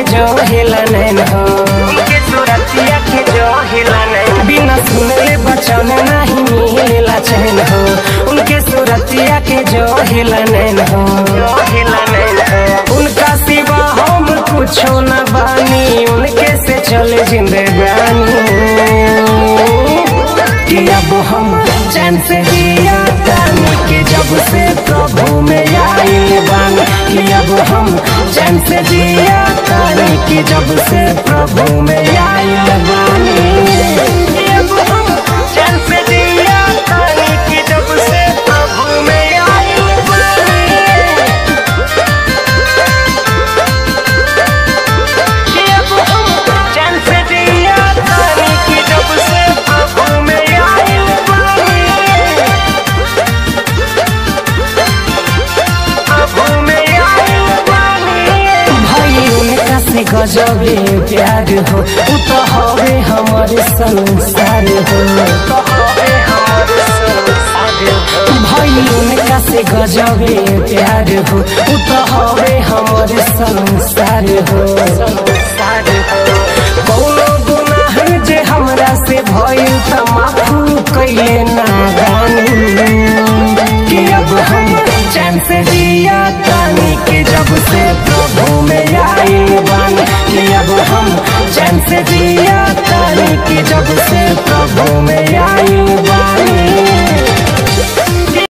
के जो हिला नैन हो, उनके सूरतिया के जो हिला नैन, बिना सुनले बचन नहीं मिलेला चैन हो, उनके सूरतिया के जो हिला नैन हो, जो हिला नैन हो। उनका सिवा हम कुछो न बानी, उनके से चले जिंदगानी। कि अब हम चैन से जिया तानी कि जब से प्रभु में आइल बानी, कि अब हम चैन से जिया तानी कि जब से प्रभु में आइल बानी। कि अब हम चैन से जिया तानी कि जब से प्रभु में आइल बानी। कि अब हम चैन से जिया तानी कि जब से प्रभु में गजबे प्यार हो, उ तो हवे हमारे संसार हो, भाई उनका से गजबे प्यार हो, उ तो हवे हमारे संसार हो। कौनो गुनाह जे हमरा से भइल त माफू कैले नादानी। कि अब हम चैन से जिया तानी कि जब से प्रभु में आइल बानी, कि अब हम चैन से जिया तानी कि